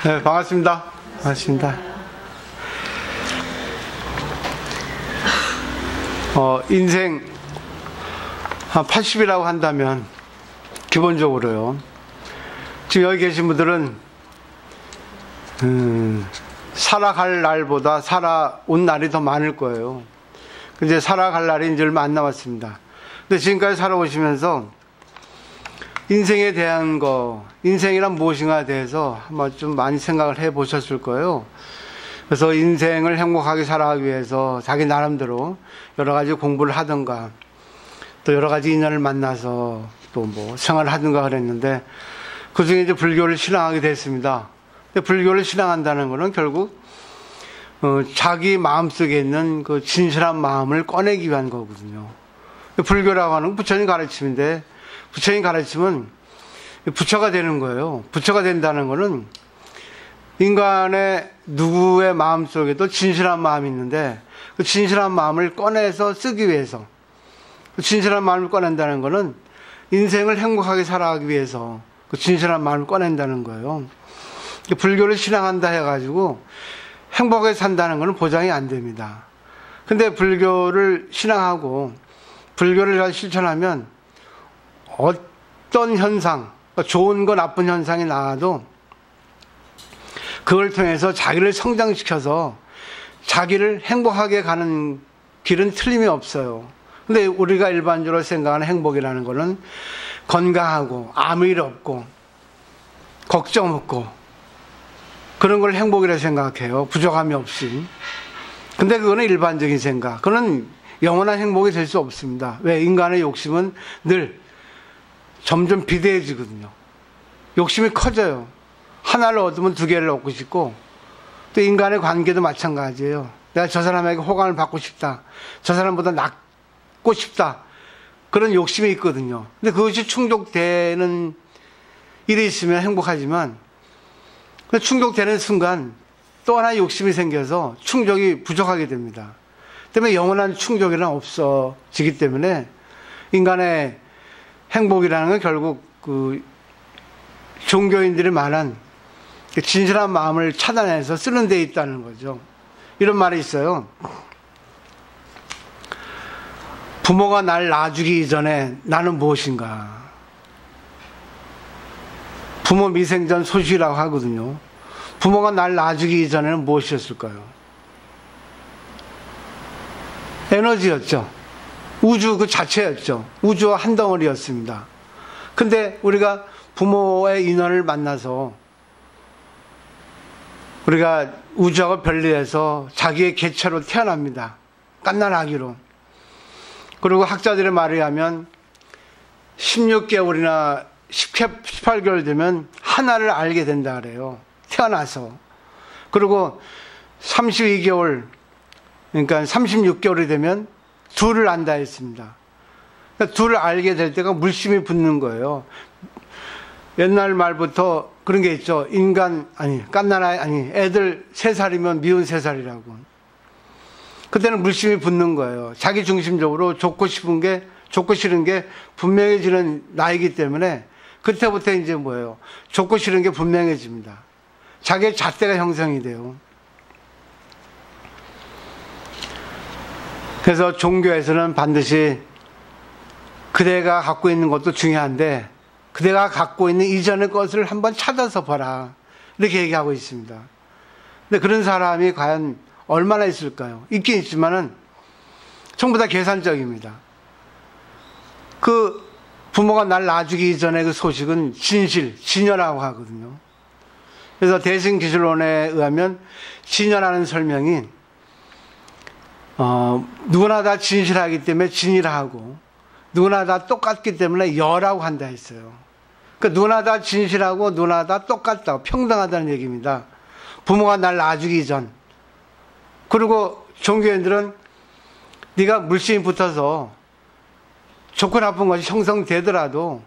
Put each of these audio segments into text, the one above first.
네, 반갑습니다. 반갑습니다. 인생 한 80이라고 한다면 기본적으로요. 지금 여기 계신 분들은 살아갈 날보다 살아온 날이 더 많을 거예요. 근데 살아갈 날이 이제 얼마 안 남았습니다. 근데 지금까지 살아오시면서 인생에 대한 거, 인생이란 무엇인가에 대해서 한번 좀 많이 생각을 해 보셨을 거예요. 그래서 인생을 행복하게 살아가기 위해서 자기 나름대로 여러 가지 공부를 하든가 또 여러 가지 인연을 만나서 또 뭐 생활을 하든가 그랬는데 그 중에 이제 불교를 신앙하게 됐습니다. 근데 불교를 신앙한다는 것은 결국 자기 마음속에 있는 그 진실한 마음을 꺼내기 위한 거거든요. 불교라고 하는 부처님 가르침인데 부처님 가르침은 부처가 되는 거예요. 부처가 된다는 것은 인간의 누구의 마음속에도 진실한 마음이 있는데 그 진실한 마음을 꺼내서 쓰기 위해서, 그 진실한 마음을 꺼낸다는 것은 인생을 행복하게 살아가기 위해서 그 진실한 마음을 꺼낸다는 거예요. 불교를 신앙한다 해가지고 행복하게 산다는 것은 보장이 안 됩니다. 근데 불교를 신앙하고 불교를 잘 실천하면 어떤 현상, 좋은 거 나쁜 현상이 나와도 그걸 통해서 자기를 성장시켜서 자기를 행복하게 가는 길은 틀림이 없어요. 근데 우리가 일반적으로 생각하는 행복이라는 거는 건강하고 아무 일 없고 걱정 없고 그런 걸 행복이라고 생각해요. 부족함이 없이. 근데 그거는 일반적인 생각. 그거는 영원한 행복이 될 수 없습니다. 왜? 인간의 욕심은 늘 점점 비대해지거든요. 욕심이 커져요. 하나를 얻으면 두 개를 얻고 싶고 또 인간의 관계도 마찬가지예요. 내가 저 사람에게 호감을 받고 싶다. 저 사람보다 낫고 싶다. 그런 욕심이 있거든요. 근데 그것이 충족되는 일이 있으면 행복하지만 충족되는 순간 또 하나 욕심이 생겨서 충족이 부족하게 됩니다. 때문에 영원한 충족이란 없어지기 때문에 인간의 행복이라는 건 결국 그 종교인들이 말한 진실한 마음을 찾아내서 쓰는 데 있다는 거죠. 이런 말이 있어요. 부모가 날 낳아주기 이전에 나는 무엇인가? 부모 미생전 소식이라고 하거든요. 부모가 날 낳아주기 이전에는 무엇이었을까요? 에너지였죠. 우주 그 자체였죠. 우주와 한 덩어리였습니다. 근데 우리가 부모의 인연을 만나서 우리가 우주하고 별리해서 자기의 개체로 태어납니다. 갓난아기로. 그리고 학자들의 말에 의하면 16개월이나 18개월 되면 하나를 알게 된다 그래요. 태어나서. 그리고 32개월, 그러니까 36개월이 되면 둘을 안다 했습니다. 그러니까 둘을 알게 될 때가 물심이 붙는 거예요. 옛날 말부터 그런 게 있죠. 애들 3살이면 미운 3살이라고. 그때는 물심이 붙는 거예요. 자기 중심적으로 좋고 싫은 게 분명해지는 나이기 때문에 그때부터 이제 뭐예요? 좋고 싫은 게 분명해집니다. 자기의 잣대가 형성이 돼요. 그래서 종교에서는 반드시 그대가 갖고 있는 것도 중요한데 그대가 갖고 있는 이전의 것을 한번 찾아서 봐라. 이렇게 얘기하고 있습니다. 근데 그런 사람이 과연 얼마나 있을까요? 있긴 있지만은 전부 다 계산적입니다. 그 부모가 날 낳아주기 이전의 그 소식은 진여라고 하거든요. 그래서 대승기술론에 의하면 진여라는 설명이 누구나 다 진실하기 때문에 진이라 하고 누구나 다 똑같기 때문에 여라고 한다 했어요. 그러니까 누구나 다 진실하고 누구나 다 똑같다, 평등하다는 얘기입니다. 부모가 날 낳아주기 전. 그리고 종교인들은 네가 물심이 붙어서 좋고 나쁜 것이 형성되더라도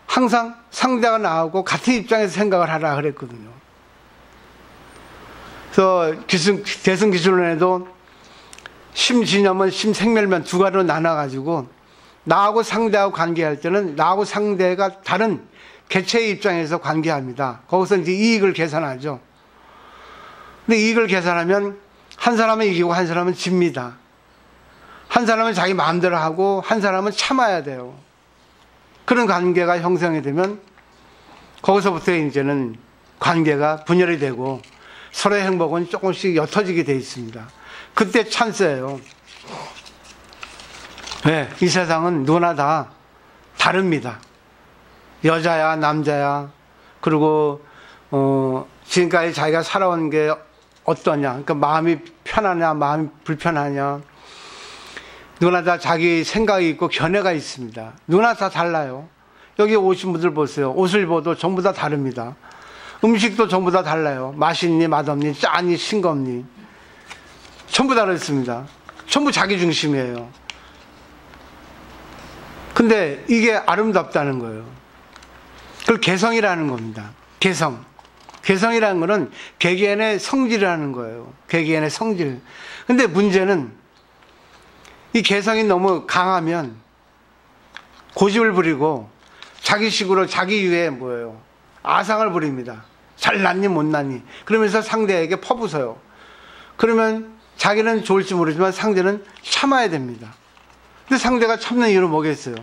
항상 상대가 나하고 같은 입장에서 생각을 하라 그랬거든요. 그래서 대승기술론에도 심진여면 심생멸면 두 가지로 나눠가지고 나하고 상대하고 관계할 때는 나하고 상대가 다른 개체의 입장에서 관계합니다. 거기서 이제 이익을 계산하죠. 근데 이익을 계산하면 한 사람은 이기고 한 사람은 집니다. 한 사람은 자기 마음대로 하고 한 사람은 참아야 돼요. 그런 관계가 형성이 되면 거기서부터 이제는 관계가 분열이 되고 서로의 행복은 조금씩 옅어지게 돼 있습니다. 그때 찬스예요. 네, 이 세상은 누구나 다 다릅니다. 여자야 남자야 그리고 지금까지 자기가 살아온 게 어떠냐, 그러니까 마음이 편하냐 마음이 불편하냐, 누구나 다 자기 생각이 있고 견해가 있습니다. 누구나 다 달라요. 여기 오신 분들 보세요. 옷을 입어도 전부 다 다릅니다. 음식도 전부 다 달라요. 맛있니 맛없니 짜니 싱겁니 전부 다르습니다. 전부 자기 중심이에요. 근데 이게 아름답다는 거예요. 그걸 개성이라는 겁니다. 개성이라는 거는 개개인의 성질이라는 거예요. 개개인의 성질. 근데 문제는 이 개성이 너무 강하면 고집을 부리고 자기식으로 자기 유에 뭐예요? 아상을 부립니다. 잘났니 못났니 그러면서 상대에게 퍼부어요. 그러면 자기는 좋을지 모르지만 상대는 참아야 됩니다. 근데 상대가 참는 이유는 뭐겠어요?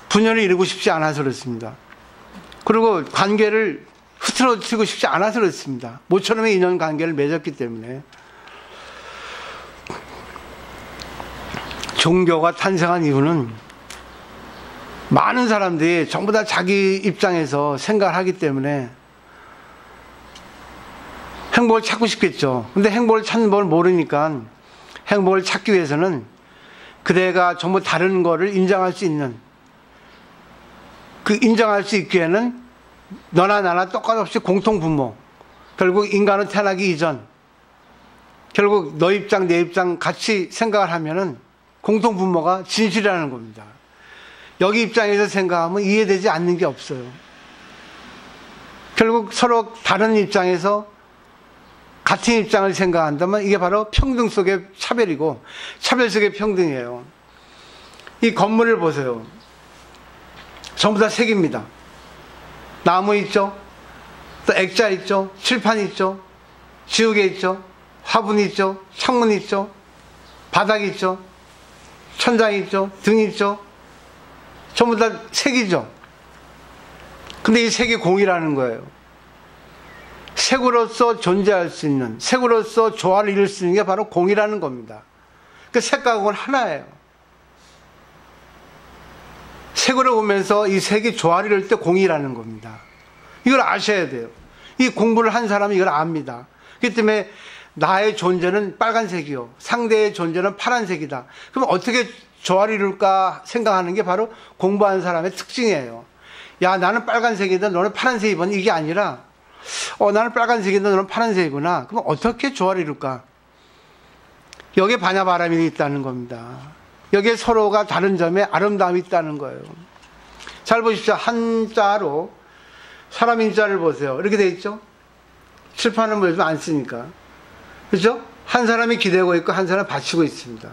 분열을 이루고 싶지 않아서 그렇습니다. 그리고 관계를 흐트러뜨리고 싶지 않아서 그렇습니다. 모처럼의 인연관계를 맺었기 때문에. 종교가 탄생한 이유는 많은 사람들이 전부 다 자기 입장에서 생각을 하기 때문에 행복을 찾고 싶겠죠. 근데 행복을 찾는 법을 모르니까 행복을 찾기 위해서는 그대가 전부 다른 거를 인정할 수 있는, 그 인정할 수 있기에는 너나 나나 똑같이 공통 분모, 결국 인간은 태어나기 이전 결국 너 입장 내 입장 같이 생각을 하면은 공통 분모가 진실이라는 겁니다. 여기 입장에서 생각하면 이해되지 않는 게 없어요. 결국 서로 다른 입장에서 같은 입장을 생각한다면 이게 바로 평등 속의 차별이고 차별 속의 평등이에요. 이 건물을 보세요. 전부 다 색입니다. 나무 있죠? 또 액자 있죠? 칠판 있죠? 지우개 있죠? 화분 있죠? 창문 있죠? 바닥 있죠? 천장 있죠? 등 있죠? 전부 다 색이죠? 근데 이 색이 공이라는 거예요. 색으로서 존재할 수 있는, 색으로서 조화를 이룰 수 있는 게 바로 공이라는 겁니다. 그 색과 공은 하나예요. 색으로 보면서 이 색이 조화를 이룰 때 공이라는 겁니다. 이걸 아셔야 돼요. 이 공부를 한 사람이 이걸 압니다. 그렇기 때문에 나의 존재는 빨간색이요, 상대의 존재는 파란색이다. 그럼 어떻게 조화를 이룰까 생각하는 게 바로 공부하는 사람의 특징이에요. 야, 나는 빨간색이다, 너는 파란색이건 이게 아니라 나는 빨간색이다, 너는 파란색이구나. 그럼 어떻게 조화를 이룰까? 여기에 반야바람이 있다는 겁니다. 여기에 서로가 다른 점에 아름다움이 있다는 거예요. 잘 보십시오. 한자로 사람 인자를 보세요. 이렇게 돼 있죠? 칠판은 뭐 요즘 안 쓰니까. 그죠? 한 사람이 기대고 있고 한 사람이 받치고 있습니다.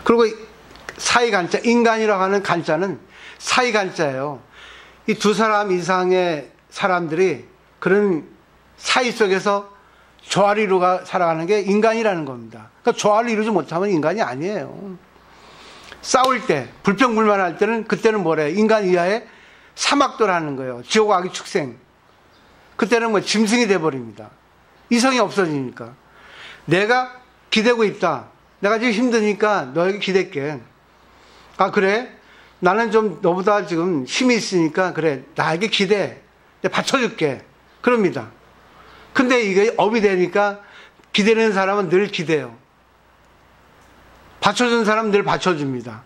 그리고 사이간자, 인간이라고 하는 간자는 사이간자예요. 이 두 사람 이상의 사람들이 그런 사이 속에서 조화를 이루고 살아가는 게 인간이라는 겁니다. 그러니까 조화를 이루지 못하면 인간이 아니에요. 싸울 때, 불평불만할 때는 그때는 뭐래? 인간 이하의 사막도라는 거예요. 지옥 악의 축생. 그때는 뭐 짐승이 돼버립니다. 이성이 없어지니까. 내가 기대고 있다. 내가 지금 힘드니까 너에게 기댈게. 아, 그래? 나는 좀 너보다 지금 힘이 있으니까 그래, 나에게 기대. 내가 받쳐줄게. 그럽니다. 근데 이게 업이 되니까 기대는 사람은 늘 기대요. 받쳐준 사람은 늘 받쳐줍니다.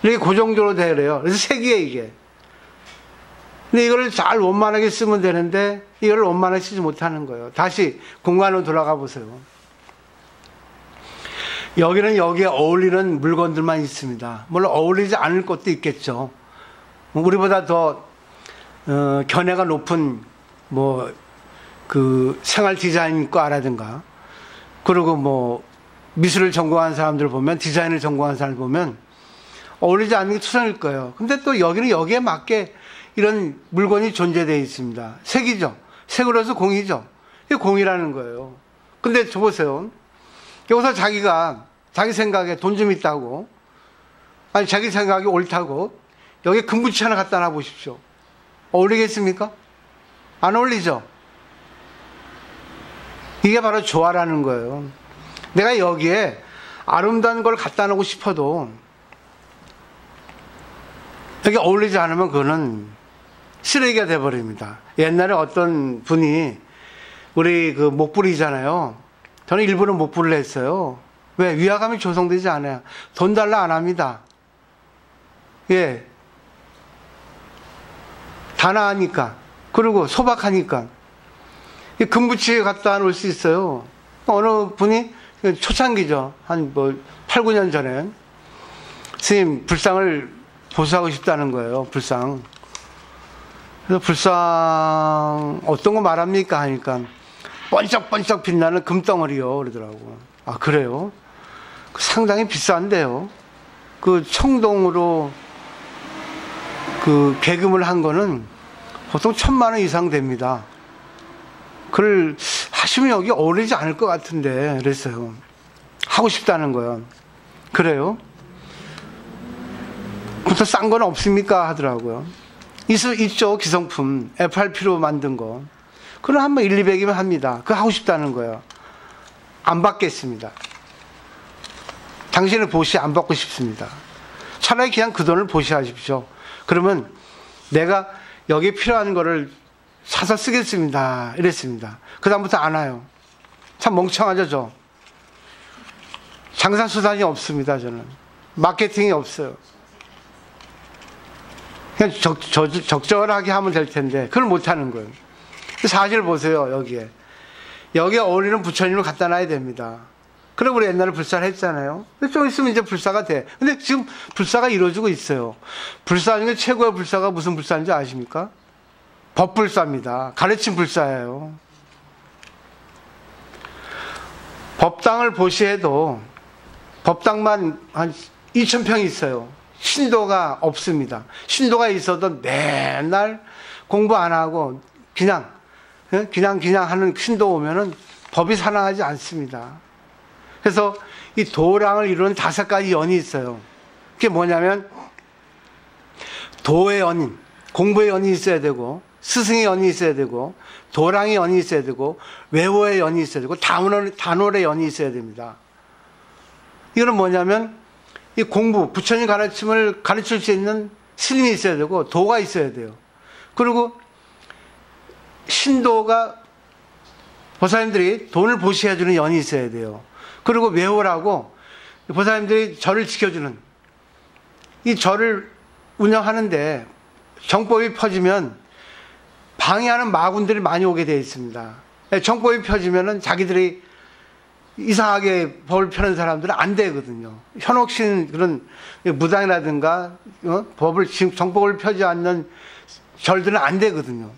이게 그 정도로 되래요. 그래서 색이에요, 이게. 근데 이거를 잘 원만하게 쓰면 되는데 이걸 원만하게 쓰지 못하는 거예요. 다시 공간으로 돌아가 보세요. 여기는 여기에 어울리는 물건들만 있습니다. 물론 어울리지 않을 것도 있겠죠. 우리보다 더 견해가 높은 그 생활 디자인과라든가, 그리고 뭐 미술을 전공한 사람들 보면, 디자인을 전공한 사람들 보면 어울리지 않는 게 투성일 거예요. 근데 또 여기는 여기에 맞게 이런 물건이 존재되어 있습니다. 색이죠. 색으로서 공이죠. 이게 공이라는 거예요. 근데 저 보세요. 여기서 자기가 자기 생각에 돈 좀 있다고, 아니 자기 생각이 옳다고 여기 금붙이 하나 갖다 놔 보십시오. 어울리겠습니까? 안 어울리죠. 이게 바로 조화라는 거예요. 내가 여기에 아름다운 걸 갖다 놓고 싶어도 여기 어울리지 않으면 그거는 쓰레기가 돼버립니다. 옛날에 어떤 분이 우리 그 목불이잖아요. 저는 일부러 목불을 했어요. 왜? 위화감이 조성되지 않아요. 돈 달라 안 합니다. 예. 단아하니까. 그리고 소박하니까. 금붙이에 갖다 놓을 수 있어요. 어느 분이 초창기죠. 한 8, 9년 전에. 스님, 불상을 보수하고 싶다는 거예요. 불상. 그래서 불상, 어떤 거 말합니까? 하니까, 번쩍번쩍 빛나는 금덩어리요. 그러더라고. 아, 그래요? 상당히 비싼데요. 그 청동으로 그 개금을 한 거는 보통 1,000만 원 이상 됩니다. 그걸 하시면 여기 어울리지 않을 것 같은데, 그랬어요. 하고 싶다는 거예요. 그래요? 그것도 싼 건 없습니까? 하더라고요. 있죠, 기성품. FRP로 만든 거. 그럼 한번 1, 200이면 합니다. 그거 하고 싶다는 거예요. 안 받겠습니다. 당신의 보시 안 받고 싶습니다. 차라리 그냥 그 돈을 보시하십시오. 그러면 내가 여기 필요한 거를 사서 쓰겠습니다. 이랬습니다. 그 다음부터 안 와요. 참 멍청하죠, 저. 장사 수단이 없습니다, 저는. 마케팅이 없어요. 그냥 적절하게 하면 될 텐데, 그걸 못 하는 거예요. 사실 보세요, 여기에. 여기에 어울리는 부처님을 갖다 놔야 됩니다. 그리고 우리 옛날에 불사를 했잖아요. 좀 있으면 이제 불사가 돼. 근데 지금 불사가 이루어지고 있어요. 불사 중에 최고의 불사가 무슨 불사인지 아십니까? 법불사입니다. 가르침 불사예요. 법당을 보시해도 법당만 한 2,000평이 있어요. 신도가 없습니다. 신도가 있어도 맨날 공부 안 하고 그냥 하는 신도 오면은 법이 살아나지 않습니다. 그래서 이 도랑을 이루는 5가지 연이 있어요. 그게 뭐냐면 도의 연인, 공부의 연이 있어야 되고, 스승의 연이 있어야 되고, 도랑의 연이 있어야 되고, 외호의 연이 있어야 되고, 단월의 연이 있어야 됩니다. 이거는 뭐냐면 이 공부, 부처님 가르침을 가르칠 수 있는 스님이 있어야 되고, 도가 있어야 돼요. 그리고 신도가 보살님들이 돈을 보시해주는 연이 있어야 돼요. 그리고 외호라고 보살님들이 절을 지켜주는, 이 절을 운영하는데 정법이 퍼지면 방해하는 마군들이 많이 오게 되어 있습니다. 정법이 펴지면은 자기들이 이상하게 법을 펴는 사람들은 안 되거든요. 현혹신 그런 무당이라든가 법을 정법을 펴지 않는 절들은 안 되거든요.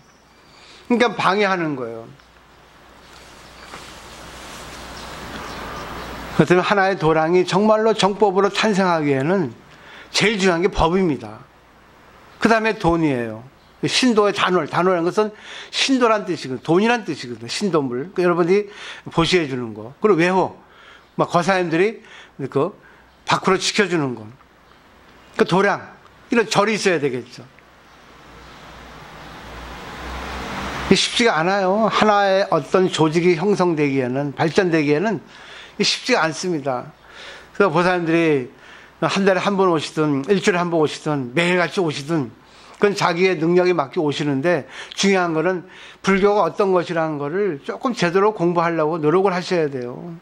그러니까 방해하는 거예요. 그렇다면 하나의 도랑이 정말로 정법으로 탄생하기에는 제일 중요한 게 법입니다. 그 다음에 돈이에요. 신도의 단월이라는 것은 신도란 뜻이거든요. 돈이란 뜻이거든요. 신도물. 그러니까 여러분들이 보시해 주는 거. 그리고 외호. 거사님들이 그 밖으로 지켜주는 거. 그 도량. 이런 절이 있어야 되겠죠. 쉽지가 않아요. 하나의 어떤 조직이 형성되기에는, 발전되기에는 쉽지가 않습니다. 그래서 보살님들이 한 달에 한 번 오시든, 일주일에 한 번 오시든, 매일같이 오시든, 그건 자기의 능력에 맞게 오시는데, 중요한 거는 불교가 어떤 것이라는 거를 조금 제대로 공부하려고 노력을 하셔야 돼요.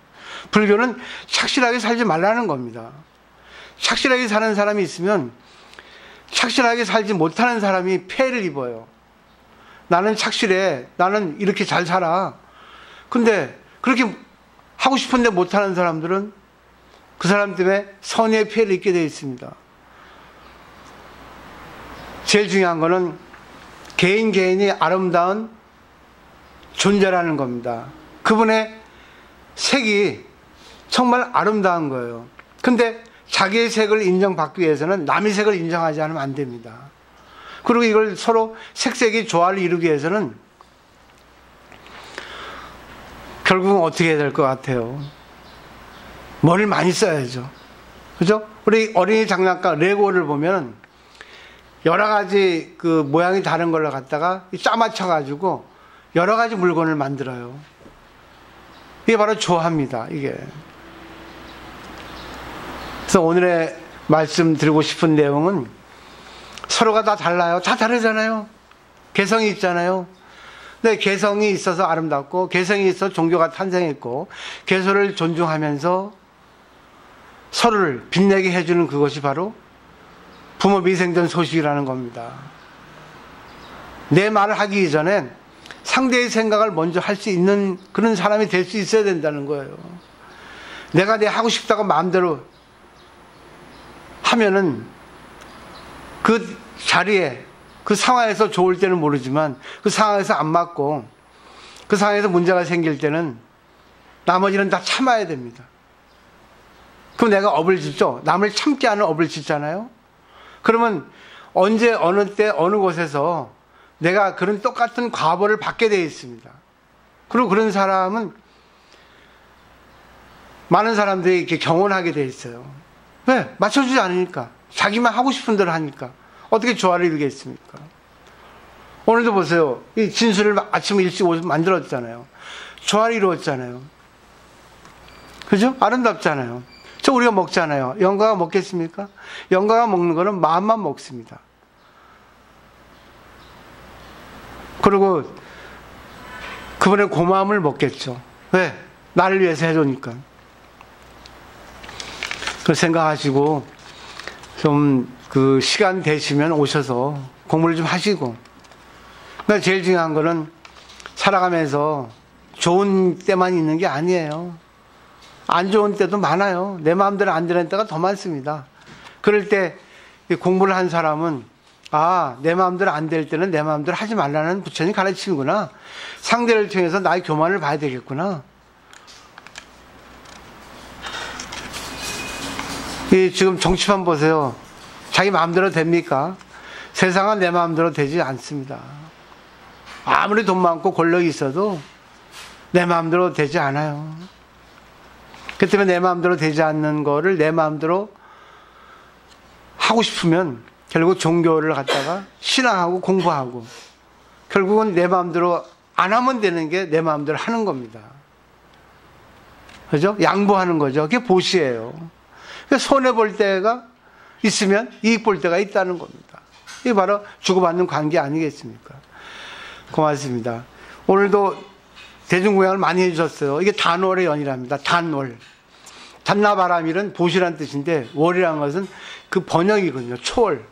불교는 착실하게 살지 말라는 겁니다. 착실하게 사는 사람이 있으면 착실하게 살지 못하는 사람이 폐해를 입어요. 나는 착실해. 나는 이렇게 잘 살아. 근데 그렇게 하고 싶은데 못하는 사람들은 그 사람 때문에 선의의 피해를 입게 되어 있습니다. 제일 중요한 거는 개인이 아름다운 존재라는 겁니다. 그분의 색이 정말 아름다운 거예요. 근데 자기의 색을 인정받기 위해서는 남의 색을 인정하지 않으면 안 됩니다. 그리고 이걸 서로 색색이 조화를 이루기 위해서는 결국은 어떻게 해야 될 것 같아요? 머리를 많이 써야죠. 그죠? 우리 어린이 장난감 레고를 보면 여러 가지 그 모양이 다른 걸로 갖다가 짜맞춰가지고 여러 가지 물건을 만들어요. 이게 바로 조화입니다, 이게. 그래서 오늘의 말씀드리고 싶은 내용은 서로가 다 달라요. 다 다르잖아요. 개성이 있잖아요. 근데 개성이 있어서 아름답고 개성이 있어서 종교가 탄생했고 개성을 존중하면서 서로를 빛내게 해주는 그것이 바로 부모 미생전 소식이라는 겁니다. 내 말을 하기 이전에 상대의 생각을 먼저 할 수 있는 그런 사람이 될 수 있어야 된다는 거예요. 내가 내 하고 싶다고 마음대로 하면은 그 자리에 그 상황에서 좋을 때는 모르지만 그 상황에서 안 맞고 그 상황에서 문제가 생길 때는 나머지는 다 참아야 됩니다. 그럼 내가 업을 짓죠. 남을 참게 하는 업을 짓잖아요. 그러면 언제 어느 때 어느 곳에서 내가 그런 똑같은 과보를 받게 되어 있습니다. 그리고 그런 사람은 많은 사람들이 이렇게 경원하게 되어 있어요. 왜? 맞춰주지 않으니까. 자기만 하고 싶은 대로 하니까. 어떻게 조화를 이루겠습니까? 오늘도 보세요. 이 진수를 아침 일찍 만들었잖아요. 조화를 이루었잖아요. 그죠? 아름답잖아요. 저 우리가 먹잖아요. 영가가 먹겠습니까? 영가가 먹는 거는 마음만 먹습니다. 그리고 그분의 고마움을 먹겠죠. 왜? 나를 위해서 해주니까. 그 생각하시고 좀 그 시간 되시면 오셔서 공부를 좀 하시고. 그러니까 제일 중요한 거는 살아가면서 좋은 때만 있는 게 아니에요. 안 좋은 때도 많아요. 내 마음대로 안 되는 때가 더 많습니다. 그럴 때 공부를 한 사람은 내 마음대로 안 될 때는 내 마음대로 하지 말라는 부처님 가르치는구나. 상대를 통해서 나의 교만을 봐야 되겠구나. 지금 정치판 보세요. 자기 마음대로 됩니까? 세상은 내 마음대로 되지 않습니다. 아무리 돈 많고 권력이 있어도 내 마음대로 되지 않아요. 그 때문에 내 마음대로 되지 않는 거를 내 마음대로 하고 싶으면 결국 종교를 갖다가 신앙하고 공부하고 결국은 내 마음대로 안 하면 되는 게 내 마음대로 하는 겁니다. 그죠? 양보하는 거죠. 그게 보시예요. 손해볼 때가 있으면 이익 볼 때가 있다는 겁니다. 이게 바로 주고받는 관계 아니겠습니까? 고맙습니다. 오늘도 대중공양을 많이 해주셨어요. 이게 단월의 연이랍니다. 단월. 단나바람일은 보시란 뜻인데 월이라는 것은 그 번역이거든요. 초월.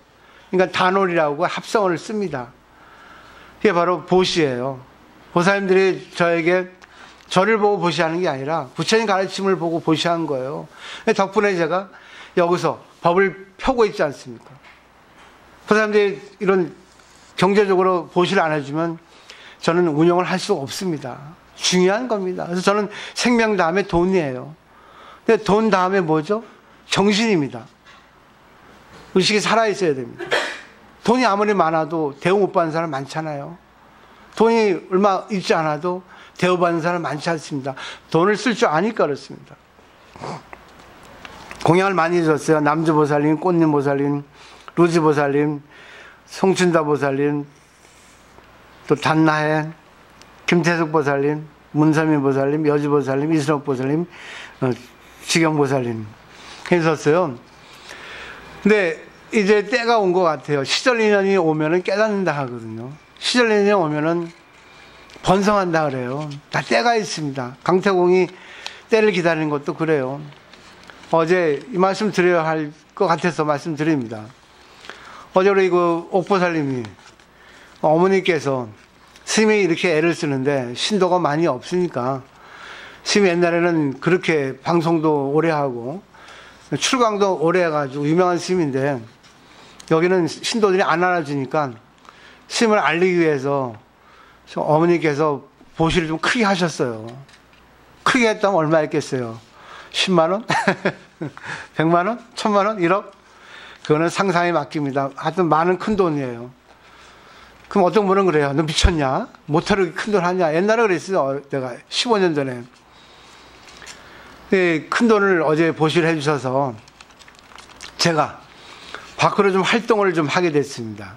그러니까 단월이라고 합성어를 씁니다. 이게 바로 보시예요. 보살님들이 저에게 저를 보고 보시하는 게 아니라 부처님 가르침을 보고 보시한 거예요. 덕분에 제가 여기서 법을 펴고 있지 않습니까? 보살님들이 이런 경제적으로 보시를 안 해주면 저는 운영을 할 수가 없습니다. 중요한 겁니다. 그래서 저는 생명 다음에 돈이에요. 근데 돈 다음에 뭐죠? 정신입니다. 의식이 살아있어야 됩니다. 돈이 아무리 많아도 대우 못 받는 사람 많잖아요. 돈이 얼마 있지 않아도 대우받는 사람 많지 않습니다. 돈을 쓸 줄 아니까 그렇습니다. 공양을 많이 해줬어요. 남주보살님, 꽃님보살님, 루지보살님, 송춘다보살님, 또 단나해, 김태숙보살님, 문서민보살님, 여주보살님, 이순옥보살님, 지경보살님 해줬어요. 근데 이제 때가 온 것 같아요. 시절 인연이 오면은 깨닫는다 하거든요. 시절 인연이 오면은 번성한다 그래요. 다 때가 있습니다. 강태공이 때를 기다리는 것도 그래요. 어제 이 말씀 드려야 할 것 같아서 말씀드립니다. 어제 우리 그 옥보살님이 어머니께서 스님이 이렇게 애를 쓰는데 신도가 많이 없으니까 스님이 옛날에는 그렇게 방송도 오래 하고 출강도 오래 해가지고 유명한 스님인데 여기는 신도들이 안 알아주니까 스님을 알리기 위해서 어머니께서 보시를 좀 크게 하셨어요. 크게 했다면 얼마 했겠어요? 10만 원? 100만 원? 1000만 원? 1억? 그거는 상상에 맡깁니다. 하여튼 많은 큰 돈이에요. 그럼 어떤 분은 그래요. 너 미쳤냐? 모터를 큰 돈 하냐? 옛날에 그랬어요. 내가 15년 전에. 큰 돈을 어제 보시를 해주셔서 제가 밖으로 좀 활동을 좀 하게 됐습니다.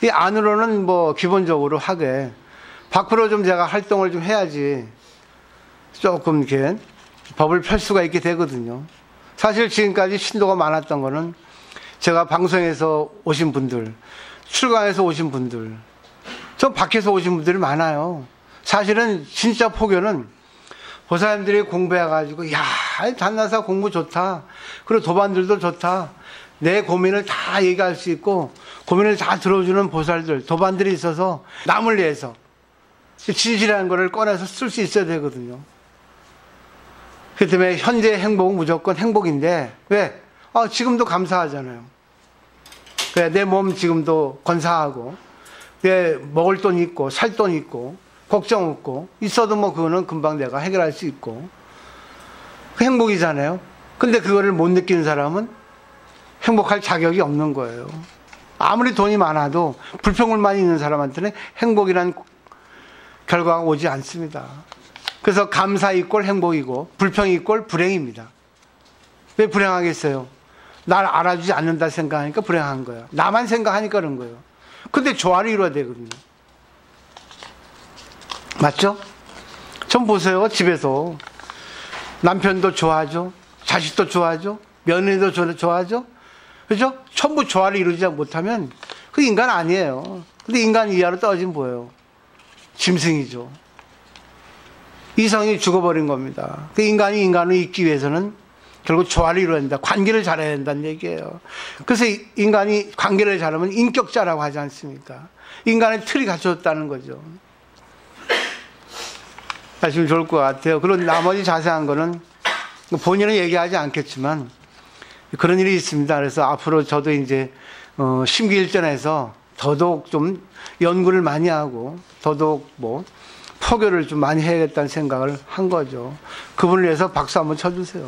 이 안으로는 뭐 기본적으로 하게 밖으로 좀 제가 활동을 좀 해야지 조금 이렇게 법을 펼 수가 있게 되거든요. 사실 지금까지 신도가 많았던 거는 제가 방송에서 오신 분들, 출강에서 오신 분들, 저 밖에서 오신 분들이 많아요. 사실은 진짜 포교는 보살님들이 공부해가지고 야, 단나사 공부 좋다. 그리고 도반들도 좋다. 내 고민을 다 얘기할 수 있고 고민을 다 들어주는 보살들, 도반들이 있어서 남을 위해서 진실한 거를 꺼내서 쓸 수 있어야 되거든요. 그 때문에 현재 행복은 무조건 행복인데 왜? 지금도 감사하잖아요. 그래, 내 몸 지금도 건사하고 내 먹을 돈 있고 살 돈 있고 걱정 없고 있어도 뭐 그거는 금방 내가 해결할 수 있고 그 행복이잖아요. 근데 그거를 못 느끼는 사람은 행복할 자격이 없는 거예요. 아무리 돈이 많아도 불평불만이 있는 사람한테는 행복이란 결과가 오지 않습니다. 그래서 감사 이꼴 행복이고 불평 이꼴 불행입니다. 왜 불행하겠어요? 날 알아주지 않는다 생각하니까 불행한 거예요. 나만 생각하니까 그런 거예요. 근데 조화를 이루어야 되거든요. 맞죠? 좀 보세요. 집에서 남편도 좋아하죠. 자식도 좋아하죠. 며느리도 좋아하죠. 그죠? 전부 조화를 이루지 못하면 그 인간 아니에요. 근데 인간 이하로 떨어지면 뭐예요? 짐승이죠. 이성이 죽어버린 겁니다. 그 인간이 인간으로 있기 위해서는 결국 조화를 이루어야 된다. 관계를 잘해야 된다는 얘기예요. 그래서 인간이 관계를 잘하면 인격자라고 하지 않습니까? 인간의 틀이 갖춰졌다는 거죠. 하시면 좋을 것 같아요. 그런 나머지 자세한 거는 본인은 얘기하지 않겠지만 그런 일이 있습니다. 그래서 앞으로 저도 이제 심기일전에서 더더욱 좀 연구를 많이 하고 더더욱 뭐 포교를 좀 많이 해야겠다는 생각을 한 거죠. 그분을 위해서 박수 한번 쳐주세요.